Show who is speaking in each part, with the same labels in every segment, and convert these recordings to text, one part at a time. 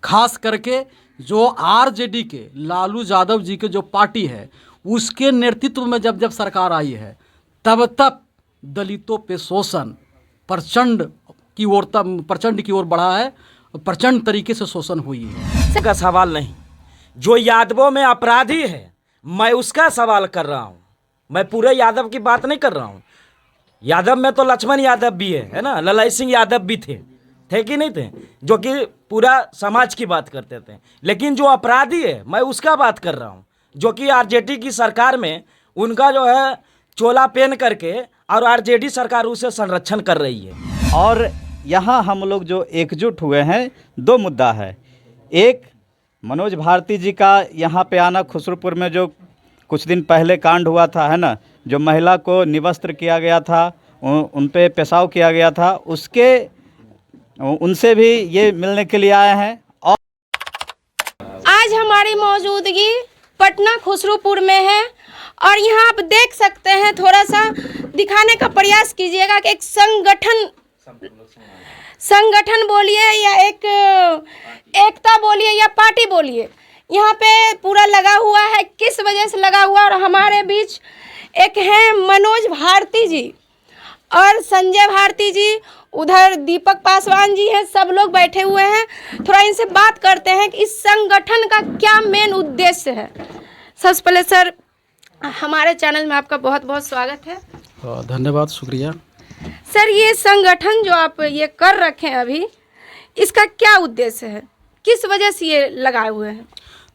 Speaker 1: खास करके जो आरजेडी के लालू यादव जी के जो पार्टी है उसके नेतृत्व में जब जब सरकार आई है तब तब दलितों पे शोषण प्रचंड की ओर बढ़ा है, प्रचंड तरीके से शोषण हुई है।
Speaker 2: का सवाल नहीं, जो यादवों में अपराधी है मैं उसका सवाल कर रहा हूँ। मैं पूरे यादव की बात नहीं कर रहा हूँ। यादव में तो लक्ष्मण यादव भी है ना, ललाई सिंह यादव भी थे कि नहीं थे, जो कि पूरा समाज की बात करते थे। लेकिन जो अपराधी है मैं उसका बात कर रहा हूँ, जो कि आरजेडी की सरकार में उनका जो है चोला पहन करके और आरजेडी सरकार उसे संरक्षण कर रही है।
Speaker 3: और यहाँ हम लोग जो एकजुट हुए हैं, दो मुद्दा है। एक, मनोज भारती जी का यहाँ पे आना, खुसरूपुर में जो कुछ दिन पहले कांड हुआ था है ना, जो महिला को निवस्त्र किया गया था, उन पे पेशाब किया गया था, उनसे भी ये मिलने के लिए आए हैं। और
Speaker 4: आज हमारी मौजूदगी पटना खुसरूपुर में है और यहाँ आप देख सकते हैं, थोड़ा सा दिखाने का प्रयास कीजिएगा कि एक संगठन बोलिए या एक एकता बोलिए या पार्टी बोलिए, यहाँ पे पूरा लगा हुआ है। किस वजह से लगा हुआ? और हमारे बीच एक हैं मनोज भारती जी और संजय भारती जी, उधर दीपक पासवान जी हैं, सब लोग बैठे हुए हैं। थोड़ा इनसे बात करते हैं कि इस संगठन का क्या मेन उद्देश्य है। सबसे पहले सर, हमारे चैनल में आपका बहुत बहुत स्वागत है।
Speaker 1: धन्यवाद, शुक्रिया।
Speaker 4: सर, ये संगठन जो आप ये कर रखे हैं अभी, इसका क्या उद्देश्य है? किस वजह से ये लगाए हुए हैं?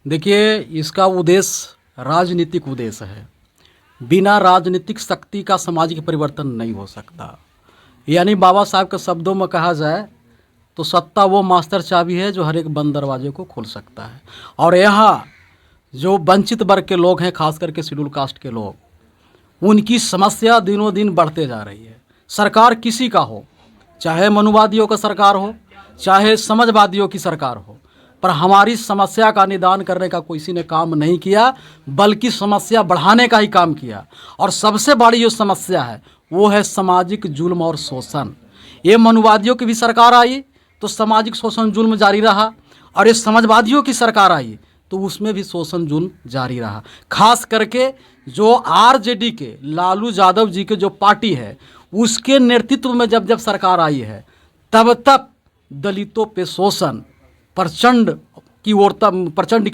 Speaker 1: देखिए, इसका उद्देश्य राजनीतिक उद्देश्य है। बिना राजनीतिक शक्ति का सामाजिक परिवर्तन नहीं हो सकता। यानी बाबा साहब के शब्दों में कहा जाए तो सत्ता वो मास्टर चाबी है जो हर एक बंद दरवाजे को खोल सकता है। और यहाँ जो वंचित वर्ग के लोग हैं, खास करके शेड्यूल कास्ट के लोग, उनकी समस्या दिनों दिन बढ़ते जा रही है। सरकार किसी का हो, चाहे मनुवादियों का सरकार हो, चाहे समाजवादियों की सरकार हो, पर हमारी समस्या का निदान करने का किसी ने काम नहीं किया, बल्कि समस्या बढ़ाने का ही काम किया। और सबसे बड़ी जो समस्या है वो है सामाजिक जुल्म और शोषण। ये मनुवादियों की भी सरकार आई तो सामाजिक शोषण जुल्म जारी रहा, और ये समाजवादियों की सरकार आई तो उसमें भी शोषण जुल्म जारी रहा। खास करके जो आरजेडी के लालू यादव जी के जो पार्टी है उसके नेतृत्व में जब जब सरकार आई है तब तब दलितों पे शोषण प्रचंड की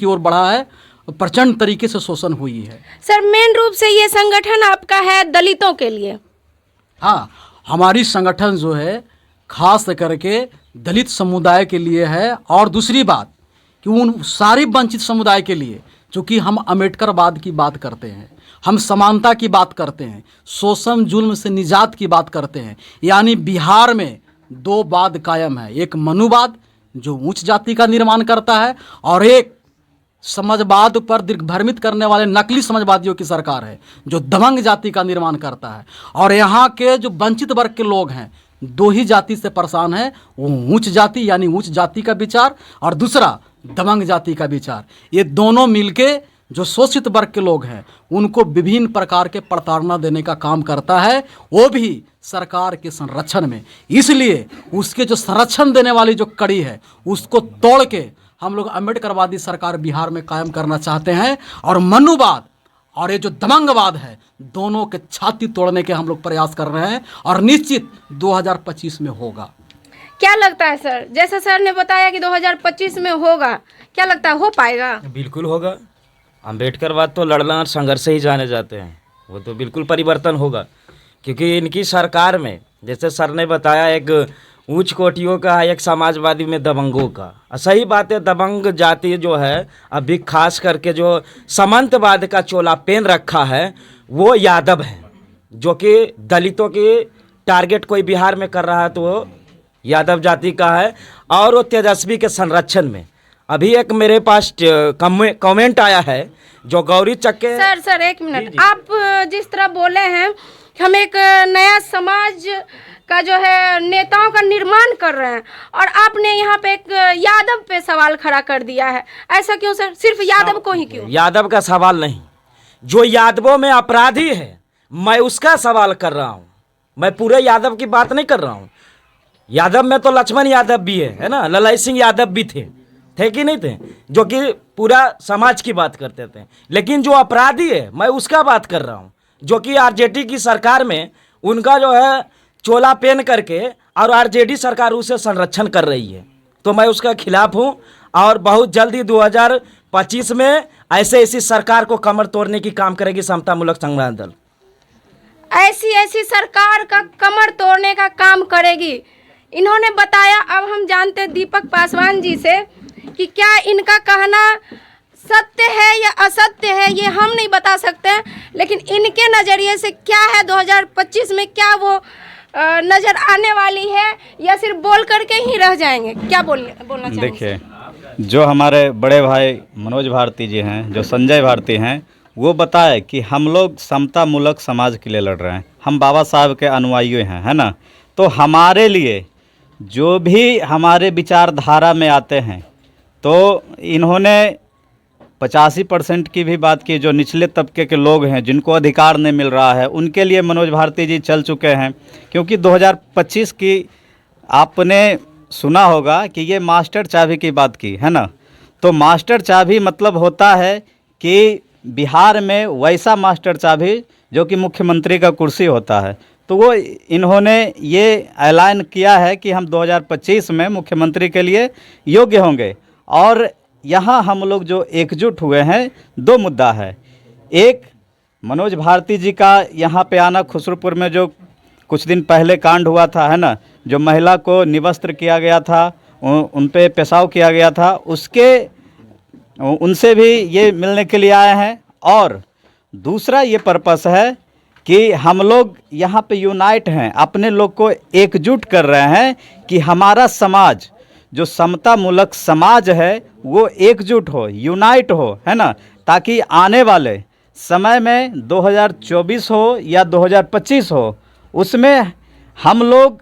Speaker 1: ओर बढ़ा है, प्रचंड तरीके से शोषण हुई है।
Speaker 4: सर, मेन रूप से ये संगठन आपका है दलितों के लिए?
Speaker 1: हाँ, हमारी संगठन जो है खास करके दलित समुदाय के लिए है। और दूसरी बात कि उन सारी वंचित समुदाय के लिए, चूँकि हम अम्बेडकरवाद की बात करते हैं, हम समानता की बात करते हैं, शोषण जुल्म से निजात की बात करते हैं। यानी बिहार में दो वाद कायम है, एक मनुवाद जो उच्च जाति का निर्माण करता है, और एक समाजवाद पर दिग्भ्रमित करने वाले नकली समाजवादियों की सरकार है जो दबंग जाति का निर्माण करता है। और यहाँ के जो वंचित वर्ग के लोग हैं दो ही जाति से परेशान है, वो उच्च जाति यानी उच्च जाति का विचार और दूसरा दबंग जाति का विचार। ये दोनों मिलके जो शोषित वर्ग के लोग हैं उनको विभिन्न प्रकार के प्रताड़ना देने का काम करता है, वो भी सरकार के संरक्षण में। इसलिए उसके जो संरक्षण देने वाली जो कड़ी है उसको तोड़ के हम लोग अम्बेडकरवादी सरकार बिहार में कायम करना चाहते हैं। और मनुवाद और ये जो दबंगवाद है दोनों के छाती तोड़ने के हम लोग प्रयास कर रहे हैं, और निश्चित 2025 में होगा।
Speaker 4: क्या लगता है सर, जैसे सर ने बताया कि 2025 में होगा, क्या लगता है हो पाएगा?
Speaker 2: बिल्कुल होगा। अम्बेडकरवाद तो लड़ना और संघर्ष से ही जाने जाते हैं, वो तो बिल्कुल परिवर्तन होगा। क्योंकि इनकी सरकार में, जैसे सर ने बताया, एक उच्च कोटियों का, एक समाजवादी में दबंगों का। सही बात है, दबंग जाति जो है अभी खास करके जो सामंतवाद का चोला पहन रखा है वो यादव है, जो कि दलितों की टारगेट कोई बिहार में कर रहा है तो वो यादव जाति का है। और वो तेजस्वी के संरक्षण में अभी एक मेरे पास कमेंट आया है जो गौरी चक्के।
Speaker 4: सर एक मिनट, आप जिस तरह बोले हैं हम एक नया समाज का जो है नेताओं का निर्माण कर रहे हैं, और आपने यहाँ पे एक यादव पे सवाल खड़ा कर दिया है, ऐसा क्यों सर? सिर्फ यादव को ही क्यों?
Speaker 2: यादव का सवाल नहीं, जो यादवों में अपराधी है मैं उसका सवाल कर रहा हूँ। मैं पूरे यादव की बात नहीं कर रहा हूँ। यादव में तो लक्ष्मण यादव भी है ना, ललाई सिंह यादव भी थे थे कि नहीं थे, जो कि पूरा समाज की बात करते थे। लेकिन जो अपराधी है मैं उसका बात कर रहा हूँ, जो कि आरजेडी की सरकार में उनका जो है चोला पहन करके और आरजेडी सरकार उसे संरक्षण कर रही है। तो मैं उसका खिलाफ हूँ और बहुत जल्दी 2025 में ऐसी सरकार को कमर तोड़ने की काम करेगी समतामूलक संग्राम दल।
Speaker 4: ऐसी सरकार का कमर तोड़ने का काम करेगी, इन्होंने बताया। अब हम जानते हैं दीपक पासवान जी से कि क्या इनका कहना सत्य है या असत्य है, ये हम नहीं बता सकते हैं, लेकिन इनके नज़रिए से क्या है 2025 में, क्या वो नज़र आने वाली है या सिर्फ बोल करके ही रह जाएंगे? क्या बोलना चाहेंगे?
Speaker 3: देखिए, जो हमारे बड़े भाई मनोज भारती जी हैं, जो संजय भारती हैं, वो बताए कि हम लोग समतामूलक समाज के लिए लड़ रहे हैं, हम बाबा साहब के अनुयायी हैं, है ना। तो हमारे लिए जो भी हमारे विचारधारा में आते हैं, तो इन्होंने 85% की भी बात की। जो निचले तबके के लोग हैं जिनको अधिकार नहीं मिल रहा है, उनके लिए मनोज भारती जी चल चुके हैं। क्योंकि 2025 की आपने सुना होगा कि ये मास्टर चाबी की बात की, है ना। तो मास्टर चाबी मतलब होता है कि बिहार में वैसा मास्टर चाबी जो कि मुख्यमंत्री का कुर्सी होता है। तो वो इन्होंने ये ऐलान किया है कि हम 2025 में मुख्यमंत्री के लिए योग्य होंगे। और यहाँ हम लोग जो एकजुट हुए हैं, दो मुद्दा है। एक, मनोज भारती जी का यहाँ पे आना, खुसरूपुर में जो कुछ दिन पहले कांड हुआ था, है ना, जो महिला को निवस्त्र किया गया था, उन पे पेशाब किया गया था, उनसे भी ये मिलने के लिए आए हैं। और दूसरा ये पर्पस है कि हम लोग यहाँ पे यूनाइट हैं, अपने लोग को एकजुट कर रहे हैं कि हमारा समाज जो समतामूलक समाज है वो एकजुट हो, यूनाइट हो, है ना, ताकि आने वाले समय में 2024 हो या 2025 हो, उसमें हम लोग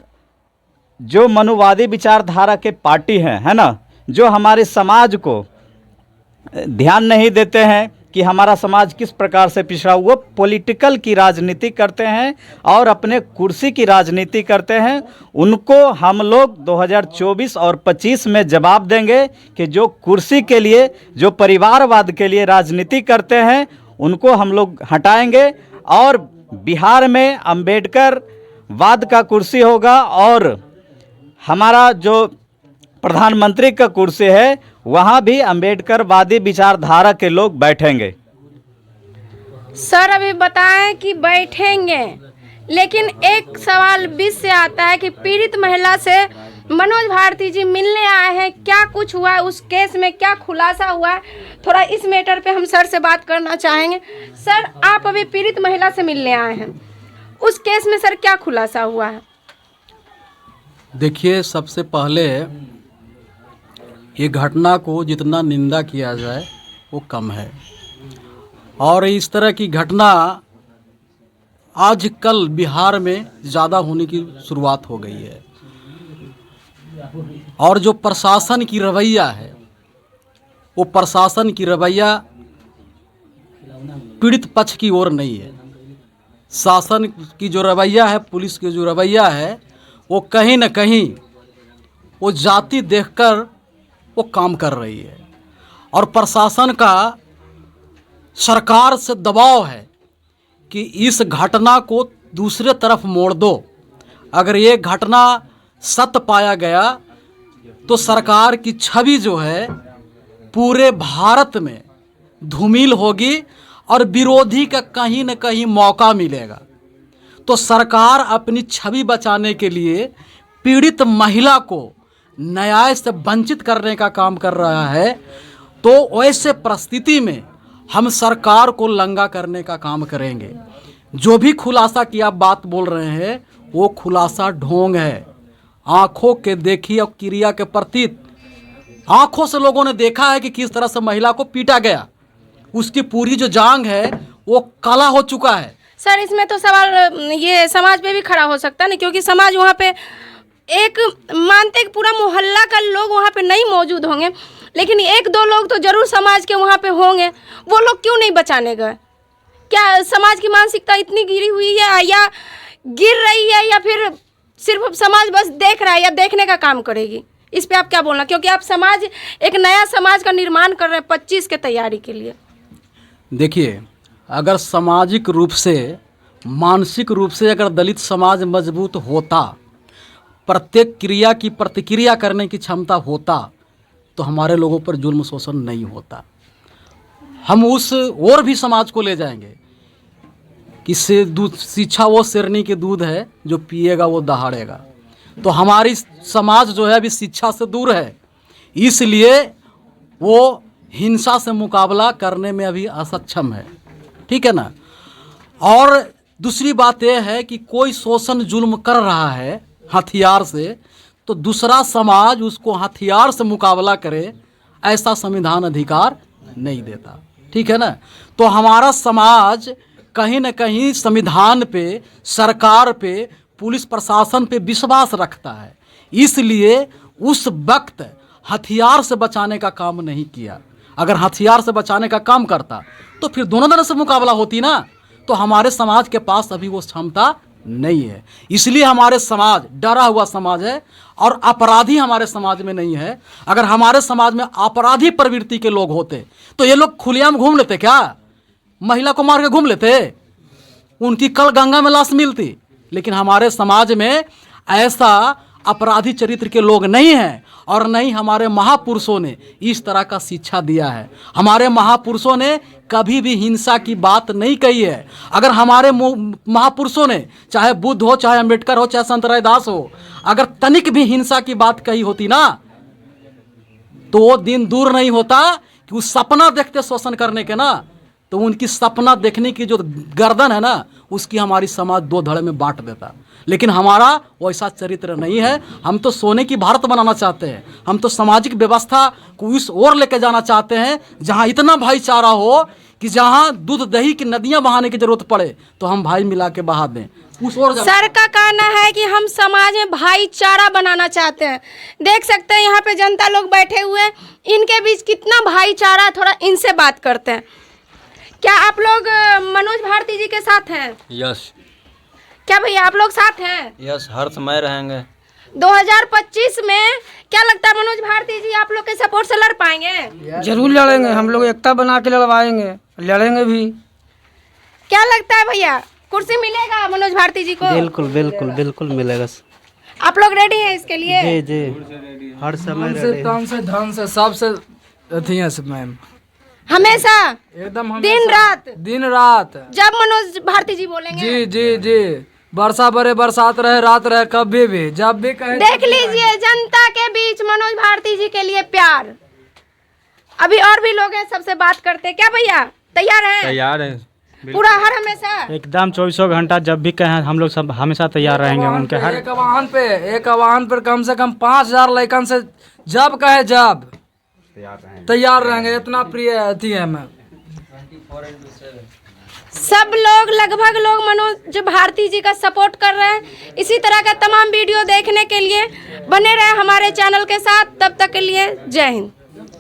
Speaker 3: जो मनुवादी विचारधारा के पार्टी हैं, है ना, जो हमारे समाज को ध्यान नहीं देते हैं कि हमारा समाज किस प्रकार से पिछड़ा, वो पॉलिटिकल की राजनीति करते हैं और अपने कुर्सी की राजनीति करते हैं। उनको हम लोग 2024 और 25 में जवाब देंगे कि जो कुर्सी के लिए, जो परिवारवाद के लिए राजनीति करते हैं, उनको हम लोग हटाएंगे और बिहार में अंबेडकर वाद का कुर्सी होगा और हमारा जो प्रधानमंत्री का कुर्सी है वहाँ भी अंबेडकरवादी विचारधारा के लोग बैठेंगे।
Speaker 4: सर अभी बताएं कि बैठेंगे, लेकिन एक सवाल बीच से आता है कि पीड़ित महिला से मनोज भारती जी मिलने आए हैं, क्या कुछ हुआ है उस केस में, क्या खुलासा हुआ है? थोड़ा इस मैटर पे हम सर से बात करना चाहेंगे। सर, आप अभी पीड़ित महिला से मिलने आए हैं, उस केस में सर क्या खुलासा हुआ है?
Speaker 1: देखिए, सबसे पहले ये घटना को जितना निंदा किया जाए वो कम है, और इस तरह की घटना आजकल बिहार में ज़्यादा होने की शुरुआत हो गई है। और जो प्रशासन की रवैया है, वो प्रशासन की रवैया पीड़ित पक्ष की ओर नहीं है। शासन की जो रवैया है, पुलिस की जो रवैया है, वो कहीं न कहीं वो जाति देखकर वो काम कर रही है। और प्रशासन का सरकार से दबाव है कि इस घटना को दूसरे तरफ मोड़ दो। अगर ये घटना सत्य पाया गया तो सरकार की छवि जो है पूरे भारत में धूमिल होगी और विरोधी का कहीं न कहीं मौका मिलेगा। तो सरकार अपनी छवि बचाने के लिए पीड़ित महिला को न्याय से वंचित करने का काम कर रहा है। तो ऐसे परिस्थिति में हम सरकार को लंगा करने का काम करेंगे। जो भी खुलासा की आप बात बोल रहे हैं वो खुलासा ढोंग है। आँखों के देखी और क्रिया के प्रतीत, आँखों से लोगों ने देखा है कि किस तरह से महिला को पीटा गया, उसकी पूरी जो जांग है वो काला हो चुका है।
Speaker 4: सर, इसमें तो सवाल ये समाज पे भी खड़ा हो सकता है ना, क्योंकि समाज वहाँ पे एक मानते कि पूरा मोहल्ला का लोग वहाँ पे नहीं मौजूद होंगे, लेकिन एक दो लोग तो जरूर समाज के वहाँ पे होंगे। वो लोग क्यों नहीं बचाने गए? क्या समाज की मानसिकता इतनी गिरी हुई है या गिर रही है, या फिर सिर्फ समाज बस देख रहा है या देखने का काम करेगी? इस पे आप क्या बोलना, क्योंकि आप समाज, एक नया समाज का निर्माण कर रहे हैं 25 के तैयारी के लिए।
Speaker 1: देखिए, अगर सामाजिक रूप से, मानसिक रूप से अगर दलित समाज मजबूत होता, प्रत्येक क्रिया की प्रतिक्रिया करने की क्षमता होता, तो हमारे लोगों पर जुल्म शोषण नहीं होता। हम उस और भी समाज को ले जाएंगे कि शिक्षा वो शेरनी के दूध है, जो पिएगा वो दहाड़ेगा। तो हमारी समाज जो है अभी शिक्षा से दूर है, इसलिए वो हिंसा से मुकाबला करने में अभी असक्षम है, ठीक है ना। और दूसरी बात यह है कि कोई शोषण जुल्म कर रहा है हथियार से, तो दूसरा समाज उसको हथियार से मुकाबला करे, ऐसा संविधान अधिकार नहीं देता, ठीक है ना। तो हमारा समाज कहीं न कहीं संविधान पे, सरकार पे, पुलिस प्रशासन पे विश्वास रखता है, इसलिए उस वक्त हथियार से बचाने का काम नहीं किया। अगर हथियार से बचाने का काम करता तो फिर दोनों तरह से मुकाबला होती ना। तो हमारे समाज के पास अभी वो क्षमता नहीं है, इसलिए हमारे समाज डरा हुआ समाज है और अपराधी हमारे समाज में नहीं है। अगर हमारे समाज में अपराधी प्रवृत्ति के लोग होते तो ये लोग खुलेआम घूम लेते क्या? महिला को मार के घूम लेते? उनकी कल गंगा में लाश मिलती। लेकिन हमारे समाज में ऐसा अपराधी चरित्र के लोग नहीं हैं और नहीं हमारे महापुरुषों ने इस तरह का शिक्षा दिया है। हमारे महापुरुषों ने कभी भी हिंसा की बात नहीं कही है। अगर हमारे महापुरुषों ने, चाहे बुद्ध हो, चाहे अम्बेडकर हो, चाहे संत रैदास हो, अगर तनिक भी हिंसा की बात कही होती ना, तो वो दिन दूर नहीं होता कि वो सपना देखते शोषण करने के ना, तो उनकी सपना देखने की जो गर्दन है ना, उसकी हमारी समाज दो धड़े में बांट देता। लेकिन हमारा वैसा चरित्र नहीं है। हम तो सोने की भारत बनाना चाहते हैं। हम तो सामाजिक व्यवस्था को इस ओर लेके जाना चाहते हैं जहां इतना भाईचारा हो कि जहां दूध दही की नदियां बहाने की जरूरत पड़े तो हम भाई मिला के बहा दें। उस ओर
Speaker 4: सर का कहना है कि हम समाज में भाईचारा बनाना चाहते हैं। देख सकते हैं यहाँ पे जनता लोग बैठे हुए हैं, इनके बीच कितना भाईचारा, थोड़ा इनसे बात करते हैं। क्या आप लोग मनोज भारती जी के साथ हैं?
Speaker 5: यस।
Speaker 4: क्या भैया आप लोग साथ हैं?
Speaker 5: यस, हर समय रहेंगे।
Speaker 4: 2025 में क्या लगता है मनोज भारती जी आप लोग के सपोर्ट से लड़ पाएंगे?
Speaker 6: जरूर लड़ेंगे, हम लोग एकता बना के लड़वाएंगे, लड़ेंगे भी।
Speaker 4: क्या लगता है भैया, कुर्सी मिलेगा मनोज भारती जी को?
Speaker 7: बिल्कुल बिल्कुल बिल्कुल मिलेगा।
Speaker 4: आप लोग रेडी हैं इसके लिए?
Speaker 7: जी जी, हर समय रेडी।
Speaker 6: तन से धन से सबसे अथी है मैम,
Speaker 4: हमेशा
Speaker 6: एकदम
Speaker 4: दिन रात जब मनोज भारती जी बोलेंगे।
Speaker 6: जी जी जी, वर्षा बरे, बरसात रहे, रात रहे, कभी भी जब भी कहे।
Speaker 4: देख लीजिए जनता के बीच मनोज भारती जी के लिए प्यार। अभी और भी लोग हैं, सबसे बात करते हैं। क्या भैया तैयार हैं?
Speaker 5: तैयार है
Speaker 4: पूरा हर हमेशा
Speaker 7: एकदम 24 घंटा जब भी कहें हम लोग सब हमेशा तैयार रहेंगे। उनके हर
Speaker 6: एक आह्वान पर कम से कम 5000 लड़कन से जब कहे जब तैयार रहेंगे। इतना प्रिय अथी है मैं।
Speaker 4: सब लोग, लगभग लोग मनोज भारती जी का सपोर्ट कर रहे हैं। इसी तरह का तमाम वीडियो देखने के लिए बने रहे हमारे चैनल के साथ। तब तक के लिए जय हिंद।